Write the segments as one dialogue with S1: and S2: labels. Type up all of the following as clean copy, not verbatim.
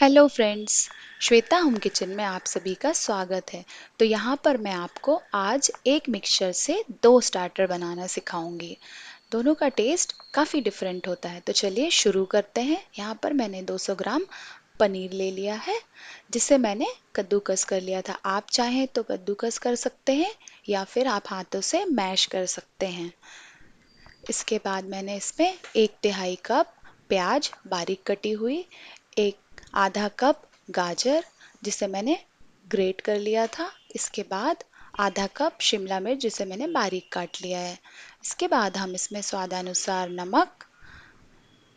S1: Hello friends, Shweta home kitchen में आप सभी का स्वागत है। तो यहाँ पर मैं आपको आज एक मिक्सचर से दो स्टार्टर बनाना सिखाऊंगी। दोनों का टेस्ट काफ़ी डिफरेंट होता है। तो चलिए शुरू करते हैं। यहाँ पर मैंने 200 ग्राम पनीर ले लिया है, जिसे मैंने कद्दूकस कर लिया था। आप चाहें तो कद्दूकस कर सकते हैं या फिर आप हाथों से मैश कर सकते हैं। इसके बाद मैंने इसमें 1/3 कप प्याज बारीक कटी हुई, एक आधा कप गाजर जिसे मैंने ग्रेट कर लिया था। इसके बाद आधा कप शिमला मिर्च जिसे मैंने बारीक काट लिया है। इसके बाद हम इसमें स्वादानुसार नमक,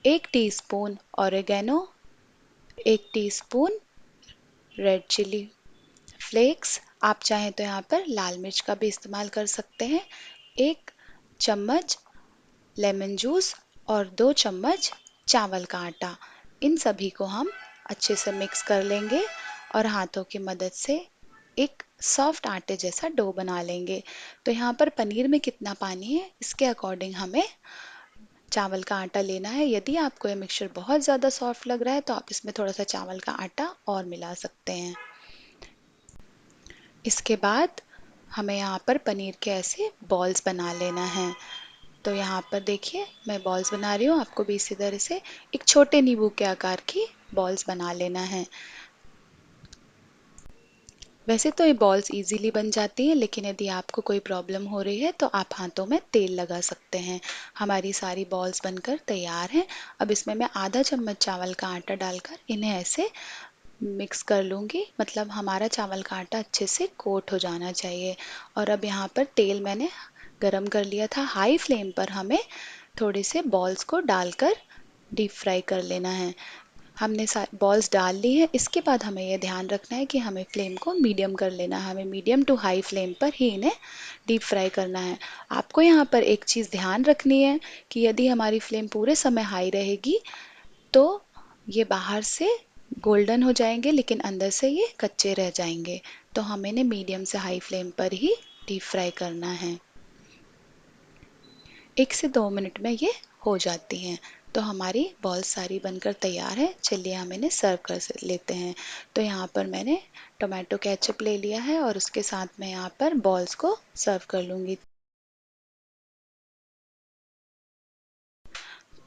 S1: 1 teaspoon oregano, 1 teaspoon red chilli flakes, आप चाहें तो यहाँ पर लाल मिर्च का भी इस्तेमाल कर सकते हैं, 1 चम्मच लेमन जूस और 2 चम्मच चावल का आटा। इन सभी को हम अच्छे से मिक्स कर लेंगे और हाथों की मदद से एक सॉफ्ट आटे जैसा डो बना लेंगे। तो यहाँ पर पनीर में कितना पानी है इसके अकॉर्डिंग हमें चावल का आटा लेना है। यदि आपको ये मिक्सचर बहुत ज़्यादा सॉफ्ट लग रहा है तो आप इसमें थोड़ा सा चावल का आटा और मिला सकते हैं। इसके बाद हमें यहाँ पर पनीर के ऐसे बॉल्स बना लेना है। तो यहाँ पर देखिए मैं बॉल्स बना रही हूँ, आपको भी इसी तरह से एक छोटे नींबू के आकार की बॉल्स बना लेना है। वैसे तो ये बॉल्स इजीली बन जाती हैं, लेकिन यदि आपको कोई प्रॉब्लम हो रही है तो आप हाथों में तेल लगा सकते हैं। हमारी सारी बॉल्स बनकर तैयार हैं। अब इसमें मैं आधा चम्मच चावल का आटा डालकर इन्हें ऐसे मिक्स कर लूँगी, मतलब हमारा चावल का आटा अच्छे से कोट हो जाना चाहिए। और अब यहाँ पर तेल मैंने गरम कर लिया था। हाई फ्लेम पर हमें थोड़े से बॉल्स को डालकर डीप फ्राई कर लेना है। हमने बॉल्स डाल ली है। इसके बाद हमें यह ध्यान रखना है कि हमें फ्लेम को मीडियम कर लेना है। हमें मीडियम टू हाई फ्लेम पर ही इन्हें डीप फ्राई करना है। आपको यहाँ पर एक चीज़ ध्यान रखनी है कि यदि हमारी फ्लेम पूरे समय हाई रहेगी तो ये बाहर से गोल्डन हो जाएंगे लेकिन अंदर से ये कच्चे रह जाएंगे। तो हमें इन्हें मीडियम से हाई फ्लेम पर ही डीप फ्राई करना है। 1 से 2 मिनट में ये हो जाती हैं। तो हमारी बॉल सारी बनकर तैयार है। चलिए हम इन्हें सर्व कर लेते हैं। तो यहाँ पर मैंने टोमेटो केचप ले लिया है और उसके साथ मैं यहाँ पर बॉल्स को सर्व कर लूँगी।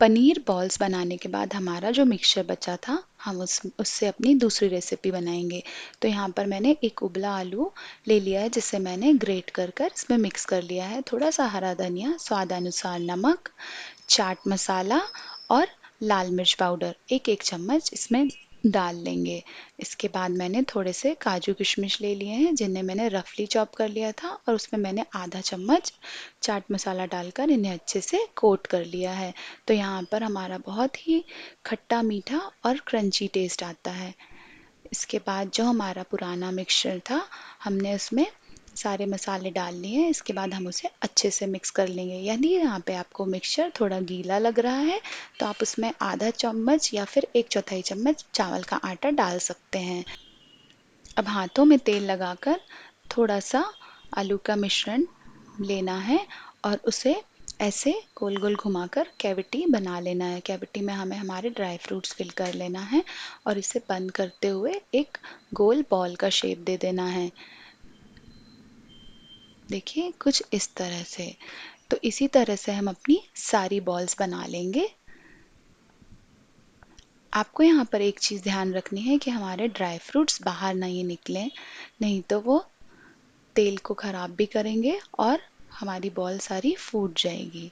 S1: पनीर बॉल्स बनाने के बाद हमारा जो मिक्सचर बचा था हम उससे अपनी दूसरी रेसिपी बनाएंगे। तो यहाँ पर मैंने एक उबला आलू ले लिया है जिसे मैंने ग्रेट कर कर इसमें मिक्स कर लिया है। थोड़ा सा हरा धनिया, स्वादानुसार नमक, चाट मसाला और लाल मिर्च पाउडर एक एक चम्मच इसमें डाल लेंगे। इसके बाद मैंने थोड़े से काजू किशमिश ले लिए हैं जिन्हें मैंने रफली चॉप कर लिया था और उसमें मैंने आधा चम्मच चाट मसाला डालकर इन्हें अच्छे से कोट कर लिया है। तो यहाँ पर हमारा बहुत ही खट्टा मीठा और क्रंची टेस्ट आता है। इसके बाद जो हमारा पुराना मिक्सचर था हमने उसमें सारे मसाले डाल लिए हैं। इसके बाद हम उसे अच्छे से मिक्स कर लेंगे। यदि यहाँ पे आपको मिक्सचर थोड़ा गीला लग रहा है तो आप उसमें आधा चम्मच या फिर 1/4 चम्मच चावल का आटा डाल सकते हैं। अब हाथों में तेल लगाकर थोड़ा सा आलू का मिश्रण लेना है और उसे ऐसे गोल गोल घुमाकर कैविटी बना लेना है। कैविटी में हमें हमारे ड्राई फ्रूट्स फिल कर लेना है और इसे बंद करते हुए एक गोल बॉल का शेप दे देना है। देखिए कुछ इस तरह से। तो इसी तरह से हम अपनी सारी बॉल्स बना लेंगे। आपको यहाँ पर एक चीज़ ध्यान रखनी है कि हमारे ड्राई फ्रूट्स बाहर नहीं निकलें, नहीं तो वो तेल को ख़राब भी करेंगे और हमारी बॉल सारी फूट जाएगी।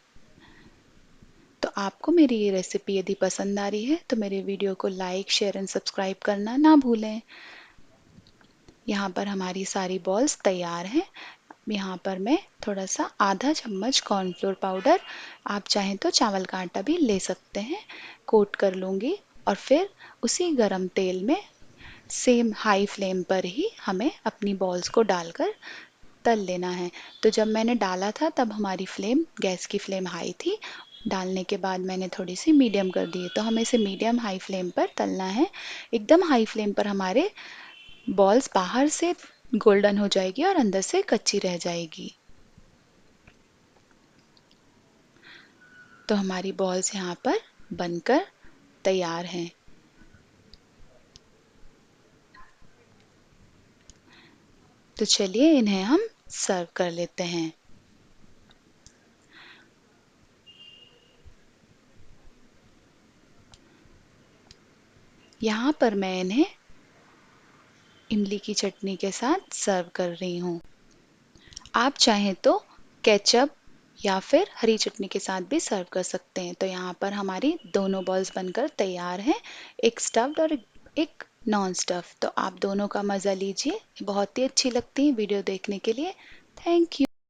S1: तो आपको मेरी ये रेसिपी यदि पसंद आ रही है तो मेरे वीडियो को लाइक, शेयर एंड सब्सक्राइब करना ना भूलें। यहाँ पर हमारी सारी बॉल्स तैयार हैं। यहाँ पर मैं थोड़ा सा आधा चम्मच कॉर्नफ्लोर पाउडर, आप चाहें तो चावल का आटा भी ले सकते हैं, कोट कर लूँगी और फिर उसी गरम तेल में सेम हाई फ्लेम पर ही हमें अपनी बॉल्स को डालकर तल लेना है। तो जब मैंने डाला था तब हमारी फ्लेम, गैस की फ्लेम हाई थी। डालने के बाद मैंने थोड़ी सी मीडियम कर दी है। तो हमें इसे मीडियम हाई फ्लेम पर तलना है। एकदम हाई फ्लेम पर हमारे बॉल्स बाहर से गोल्डन हो जाएगी और अंदर से कच्ची रह जाएगी। तो हमारी बॉल्स यहाँ पर बनकर तैयार हैं। तो चलिए इन्हें हम सर्व कर लेते हैं। यहाँ पर मैं इन्हें इमली की चटनी के साथ सर्व कर रही हूँ। आप चाहें तो केचप या फिर हरी चटनी के साथ भी सर्व कर सकते हैं। तो यहाँ पर हमारी दोनों बॉल्स बनकर तैयार हैं, एक स्टफ्ड और एक नॉन स्टफ। तो आप दोनों का मज़ा लीजिए, बहुत ही अच्छी लगती हैं। वीडियो देखने के लिए थैंक यू।